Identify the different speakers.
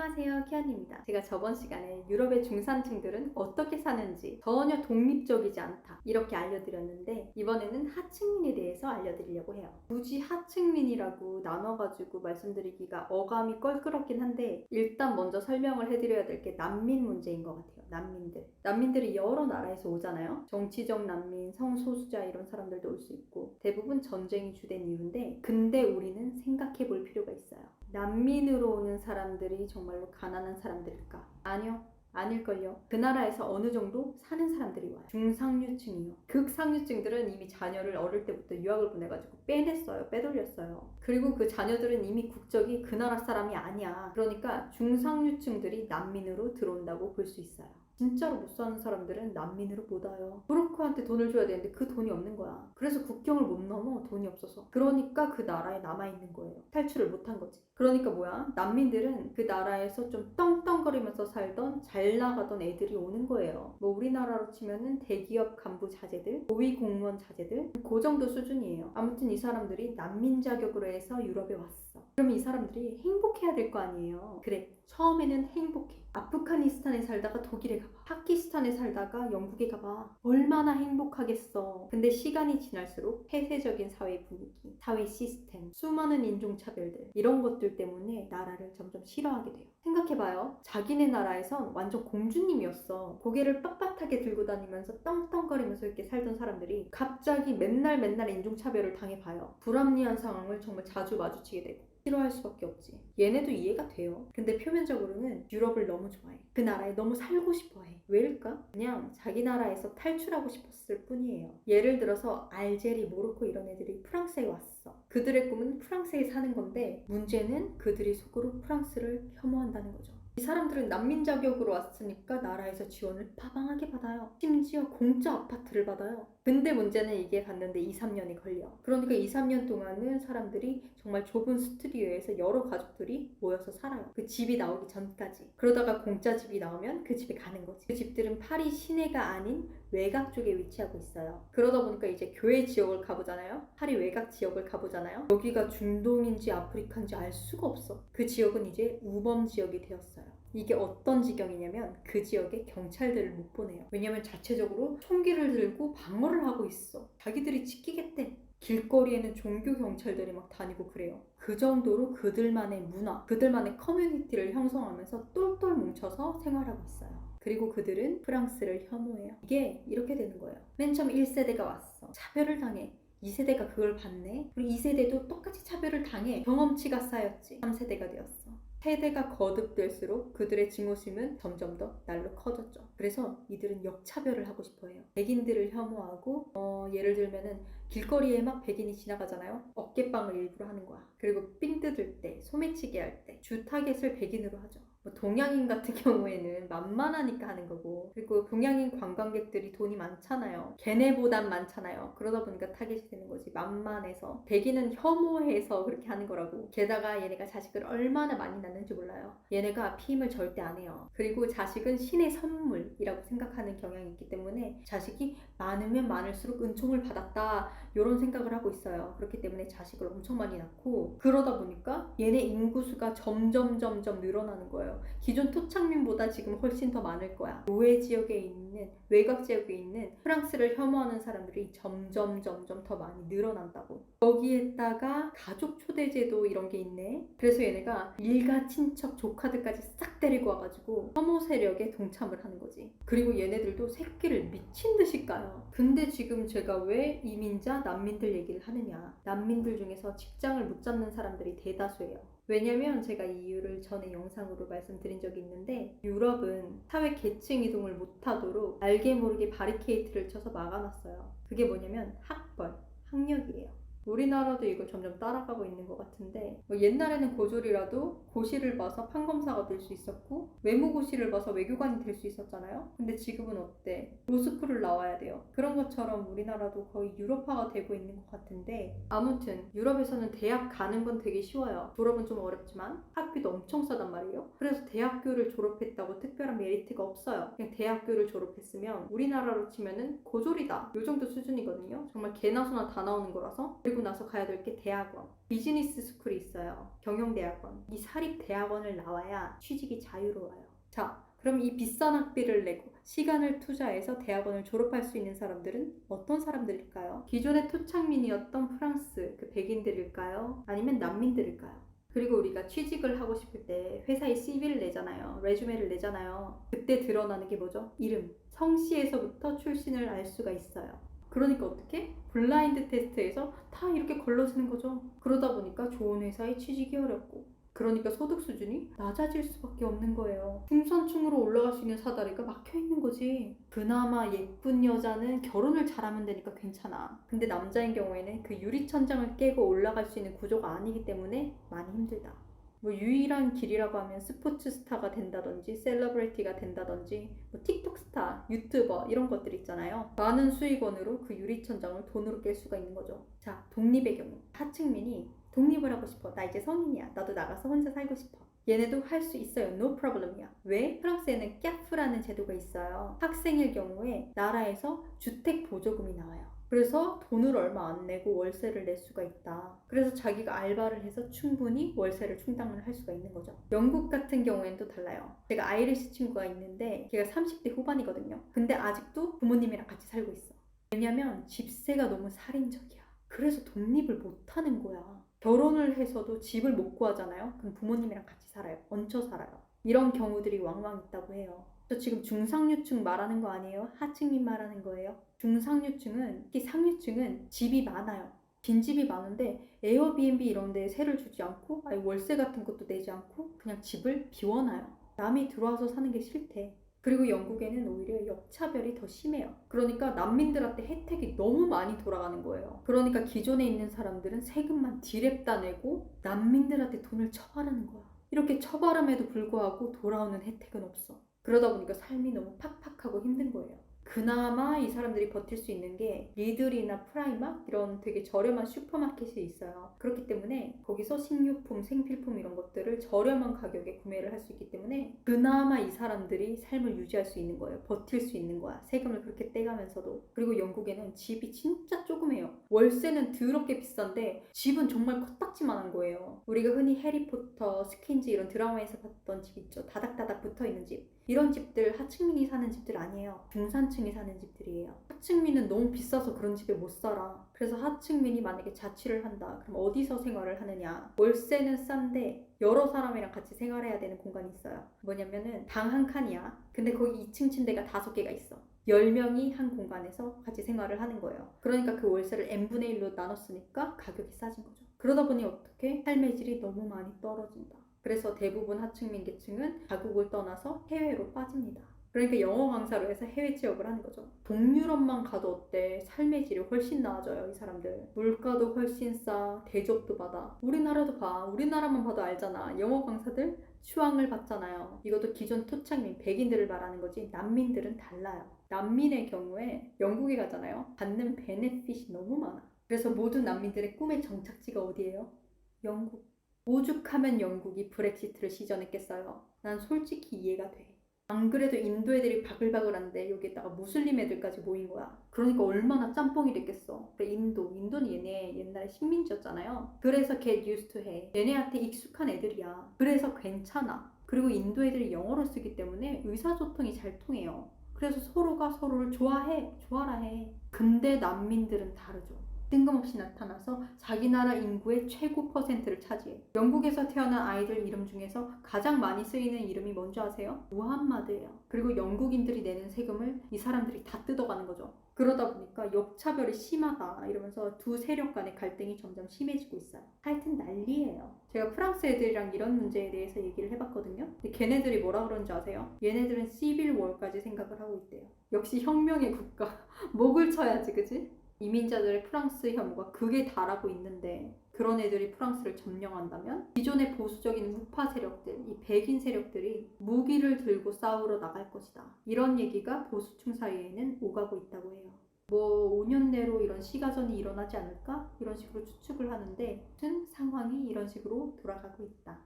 Speaker 1: 안녕하세요, 키아입니다. 제가 저번 시간에 유럽의 중산층들은 어떻게 사는지 전혀 독립적이지 않다 이렇게 알려드렸는데, 이번에는 하층민에 대해서 알려드리려고 해요. 굳이 하층민이라고 나눠가지고 말씀드리기가 어감이 껄끄럽긴 한데, 일단 먼저 설명을 해드려야 될 게 난민 문제인 것 같아요. 난민들이 여러 나라에서 오잖아요. 정치적 난민, 성소수자 이런 사람들도 올 수 있고, 대부분 전쟁이 주된 이유인데, 근데 우리는 생각해 볼 필요가 있어요. 난민으로 오는 사람들이 정말로 가난한 사람들일까? 아니요. 아닐걸요. 그 나라에서 어느 정도 사는 사람들이 와요. 중상류층이요. 극상류층들은 이미 자녀를 어릴 때부터 유학을 보내가지고 빼돌렸어요. 그리고 그 자녀들은 이미 국적이 그 나라 사람이 아니야. 그러니까 중상류층들이 난민으로 들어온다고 볼 수 있어요. 진짜로 못 사는 사람들은 난민으로 못 와요. 브로커한테 돈을 줘야 되는데 그 돈이 없는 거야. 그래서 국경을 못 넘어, 돈이 없어서. 그러니까 그 나라에 남아있는 거예요. 탈출을 못한 거지. 그러니까 뭐야? 난민들은 그 나라에서 좀 떵떵거리면서 살던 잘 나가던 애들이 오는 거예요. 뭐 우리나라로 치면은 대기업 간부 자제들, 고위 공무원 자제들, 그 정도 수준이에요. 아무튼 이 사람들이 난민 자격으로 해서 유럽에 왔어. 그러면 이 사람들이 행복해야 될 거 아니에요. 그래, 처음에는 행복해. 아프가니스탄에 살다가 독일에 가봐. 파키스탄에 살다가 영국에 가봐. 얼마나 행복하겠어. 근데 시간이 지날수록 폐쇄적인 사회 분위기, 사회 시스템, 수많은 인종차별들, 이런 것들 때문에 나라를 점점 싫어하게 돼요. 생각해봐요. 자기네 나라에선 완전 공주님이었어. 고개를 빳빳하게 들고 다니면서 떵떵거리면서 이렇게 살던 사람들이 갑자기 맨날 인종차별을 당해봐요. 불합리한 상황을 정말 자주 마주치게 되고 싫어할 수밖에 없지. 얘네도 이해가 돼요. 근데 표면적으로는 유럽을 너무 좋아해. 그 나라에 너무 살고 싶어해. 왜일까? 그냥 자기 나라에서 탈출하고 싶었을 뿐이에요. 예를 들어서 알제리, 모로코 이런 애들이 프랑스에 왔어. 그들의 꿈은 프랑스에 사는 건데, 문제는 그들이 속으로 프랑스를 혐오한다는 거죠. 이 사람들은 난민 자격으로 왔으니까 나라에서 지원을 파방하게 받아요. 심지어 공짜 아파트를 받아요. 근데 문제는 이게 갔는데 2-3년이 걸려. 그러니까 2-3년 동안은 사람들이 정말 좁은 스튜디오에서 여러 가족들이 모여서 살아요. 그 집이 나오기 전까지. 그러다가 공짜 집이 나오면 그 집에 가는 거지. 그 집들은 파리 시내가 아닌 외곽 쪽에 위치하고 있어요. 그러다 보니까 이제 교회 지역을 가보잖아요. 파리 외곽 지역을 가보잖아요. 여기가 중동인지 아프리카인지 알 수가 없어. 그 지역은 이제 우범 지역이 되었어요. 이게 어떤 지경이냐면, 그 지역에 경찰들을 못 보내요. 왜냐면 자체적으로 총기를 들고 방어를 하고 있어. 자기들이 지키겠대. 길거리에는 종교 경찰들이 막 다니고 그래요. 그 정도로 그들만의 문화, 그들만의 커뮤니티를 형성하면서 똘똘 뭉쳐서 생활하고 있어요. 그리고 그들은 프랑스를 혐오해요. 이게 이렇게 되는 거예요. 맨 처음 1세대가 왔어. 차별을 당해. 2세대가 그걸 봤네. 그리고 2세대도 똑같이 차별을 당해. 경험치가 쌓였지. 3세대가 되었어. 세대가 거듭될수록 그들의 증오심은 점점 더 날로 커졌죠. 그래서 이들은 역차별을 하고 싶어해요. 백인들을 혐오하고, 예를 들면은 길거리에 막 백인이 지나가잖아요. 어깨빵을 일부러 하는 거야. 그리고 삥 뜯을 때, 소매치기 할 때 주 타겟을 백인으로 하죠. 뭐 동양인 같은 경우에는 만만하니까 하는 거고, 그리고 동양인 관광객들이 돈이 많잖아요. 걔네보단 많잖아요. 그러다 보니까 타겟이 되는 거지. 만만해서. 백인은 혐오해서 그렇게 하는 거라고. 게다가 얘네가 자식을 얼마나 많이 낳는지 몰라요. 얘네가 피임을 절대 안 해요. 그리고 자식은 신의 선물이라고 생각하는 경향이 있기 때문에 자식이 많으면 많을수록 은총을 받았다, 이런 생각을 하고 있어요. 그렇기 때문에 자식을 엄청 많이 낳고, 그러다 보니까 얘네 인구수가 점점 늘어나는 거예요. 기존 토착민보다 지금 훨씬 더 많을 거야. 노예 지역에 있는, 외곽 지역에 있는 프랑스를 혐오하는 사람들이 점점 더 많이 늘어난다고. 거기에다가 가족 초대제도 이런 게 있네. 그래서 얘네가 일가, 친척, 조카들까지 싹 데리고 와가지고 혐오 세력에 동참을 하는 거지. 그리고 얘네들도 새끼를 미친 듯이 까요. 근데 지금 제가 왜 이민자, 난민들 얘기를 하느냐. 난민들 중에서 직장을 못 잡는 사람들이 대다수예요. 왜냐면 제가 이 이유를 전에 영상으로 말씀드린 적이 있는데, 유럽은 사회 계층 이동을 못하도록 알게 모르게 바리케이트를 쳐서 막아놨어요. 그게 뭐냐면 학력이에요. 우리나라도 이걸 점점 따라가고 있는 것 같은데, 뭐 옛날에는 고졸이라도 고시를 봐서 판검사가 될 수 있었고, 외무고시를 봐서 외교관이 될 수 있었잖아요. 근데 지금은 어때? 로스쿨을 나와야 돼요. 그런 것처럼 우리나라도 거의 유럽화가 되고 있는 것 같은데, 아무튼 유럽에서는 대학 가는 건 되게 쉬워요. 졸업은 좀 어렵지만 학비도 엄청 싸단 말이에요. 그래서 대학교를 졸업했다고 특별한 메리트가 없어요. 그냥 대학교를 졸업했으면 우리나라로 치면은 고졸이다 요 정도 수준이거든요. 정말 개나 소나 다 나오는 거라서. 그리고 나서 가야 될 게 대학원, 비즈니스 스쿨이 있어요. 경영대학원. 이 사립대학원을 나와야 취직이 자유로워요. 자, 그럼 이 비싼 학비를 내고 시간을 투자해서 대학원을 졸업할 수 있는 사람들은 어떤 사람들일까요? 기존의 토착민이었던 프랑스 그 백인들일까요? 아니면 난민들일까요? 그리고 우리가 취직을 하고 싶을 때 회사에 CV를 내잖아요. 레주메를 내잖아요. 그때 드러나는 게 뭐죠? 이름, 성씨에서부터 출신을 알 수가 있어요. 그러니까 어떻게? 블라인드 테스트에서 다 이렇게 걸러지는 거죠. 그러다 보니까 좋은 회사에 취직이 어렵고, 그러니까 소득 수준이 낮아질 수밖에 없는 거예요. 중산층으로 올라갈 수 있는 사다리가 막혀 있는 거지. 그나마 예쁜 여자는 결혼을 잘하면 되니까 괜찮아. 근데 남자인 경우에는 그 유리천장을 깨고 올라갈 수 있는 구조가 아니기 때문에 많이 힘들다. 뭐 유일한 길이라고 하면 스포츠 스타가 된다든지 셀러브리티가 된다든지 뭐 틱톡 스타, 유튜버 이런 것들 있잖아요. 많은 수익원으로 그 유리천장을 돈으로 깰 수가 있는 거죠. 자, 독립의 경우 하층민이 독립을 하고 싶어. 나 이제 성인이야. 나도 나가서 혼자 살고 싶어. 얘네도 할 수 있어요. No problem이야. 왜? 프랑스에는 까프라는 제도가 있어요. 학생일 경우에 나라에서 주택 보조금이 나와요. 그래서 돈을 얼마 안 내고 월세를 낼 수가 있다. 그래서 자기가 알바를 해서 충분히 월세를 충당을 할 수가 있는 거죠. 영국 같은 경우에는 또 달라요. 제가 아이리시 친구가 있는데 걔가 30대 후반이거든요. 근데 아직도 부모님이랑 같이 살고 있어. 왜냐면 집세가 너무 살인적이야. 그래서 독립을 못 하는 거야. 결혼을 해서도 집을 못 구하잖아요. 그럼 부모님이랑 같이 살아요. 얹혀 살아요. 이런 경우들이 왕왕 있다고 해요. 저 지금 중상류층 말하는 거 아니에요? 하층민 말하는 거예요. 중상류층은, 특히 상류층은 집이 많아요. 빈집이 많은데 에어비앤비 이런 데 세를 주지 않고 아예 월세 같은 것도 내지 않고 그냥 집을 비워놔요. 남이 들어와서 사는 게 싫대. 그리고 영국에는 오히려 역차별이 더 심해요. 그러니까 난민들한테 혜택이 너무 많이 돌아가는 거예요. 그러니까 기존에 있는 사람들은 세금만 디랩다 내고 난민들한테 돈을 처벌하는 거야. 이렇게 처벌함에도 불구하고 돌아오는 혜택은 없어. 그러다 보니까 삶이 너무 팍팍하고 힘든 거예요. 그나마 이 사람들이 버틸 수 있는 게 리들이나 프라이막 이런 되게 저렴한 슈퍼마켓이 있어요. 그렇기 때문에 거기서 식료품, 생필품 이런 것들을 저렴한 가격에 구매를 할 수 있기 때문에 그나마 이 사람들이 삶을 유지할 수 있는 거예요. 버틸 수 있는 거야. 세금을 그렇게 떼가면서도. 그리고 영국에는 집이 진짜 조그매요. 월세는 더럽게 비싼데 집은 정말 코딱지만한 거예요. 우리가 흔히 해리포터, 스킨즈 이런 드라마에서 봤던 집 있죠. 다닥다닥 붙어있는 집. 이런 집들 하층민이 사는 집들 아니에요. 중산층이 사는 집들이에요. 하층민은 너무 비싸서 그런 집에 못 살아. 그래서 하층민이 만약에 자취를 한다. 그럼 어디서 생활을 하느냐. 월세는 싼데 여러 사람이랑 같이 생활해야 되는 공간이 있어요. 뭐냐면은 방 한 칸이야. 근데 거기 2층 침대가 5개가 있어. 10명이 한 공간에서 같이 생활을 하는 거예요. 그러니까 그 월세를 n분의 1로 나눴으니까 가격이 싸진 거죠. 그러다 보니 어떻게? 삶의 질이 너무 많이 떨어진다. 그래서 대부분 하층민 계층은 자국을 떠나서 해외로 빠집니다. 그러니까 영어 강사로 해서 해외 취업을 하는 거죠. 동유럽만 가도 어때? 삶의 질이 훨씬 나아져요, 이 사람들. 물가도 훨씬 싸, 대접도 받아. 우리나라도 봐. 우리나라만 봐도 알잖아. 영어 강사들 추앙을 받잖아요. 이것도 기존 토착민, 백인들을 말하는 거지 난민들은 달라요. 난민의 경우에 영국에 가잖아요. 받는 베네핏이 너무 많아. 그래서 모든 난민들의 꿈의 정착지가 어디예요? 영국. 오죽하면 영국이 브렉시트를 시전했겠어요. 난 솔직히 이해가 돼. 안 그래도 인도 애들이 바글바글한데 여기에다가 무슬림 애들까지 모인 거야. 그러니까 얼마나 짬뽕이 됐겠어. 그래, 인도는 얘네 옛날에 식민지였잖아요. 그래서 get used to 해. 얘네한테 익숙한 애들이야. 그래서 괜찮아. 그리고 인도 애들이 영어로 쓰기 때문에 의사소통이 잘 통해요. 그래서 서로가 서로를 좋아해. 좋아라 해. 근데 난민들은 다르죠. 뜬금없이 나타나서 자기 나라 인구의 최고 퍼센트를 차지해. 영국에서 태어난 아이들 이름 중에서 가장 많이 쓰이는 이름이 뭔지 아세요? 무함마드예요. 그리고 영국인들이 내는 세금을 이 사람들이 다 뜯어가는 거죠. 그러다 보니까 역차별이 심하다 이러면서 두 세력 간의 갈등이 점점 심해지고 있어요. 하여튼 난리예요. 제가 프랑스 애들이랑 이런 문제에 대해서 얘기를 해봤거든요. 근데 걔네들이 뭐라 그런지 아세요? 얘네들은 시빌 월까지 생각을 하고 있대요. 역시 혁명의 국가. 목을 쳐야지, 그치? 이민자들의 프랑스 혐오가 극에 달하고 있는데 그런 애들이 프랑스를 점령한다면 기존의 보수적인 우파 세력들, 이 백인 세력들이 무기를 들고 싸우러 나갈 것이다. 이런 얘기가 보수층 사이에는 오가고 있다고 해요. 뭐 5년 내로 이런 시가전이 일어나지 않을까? 이런 식으로 추측을 하는데 무슨 상황이 이런 식으로 돌아가고 있다.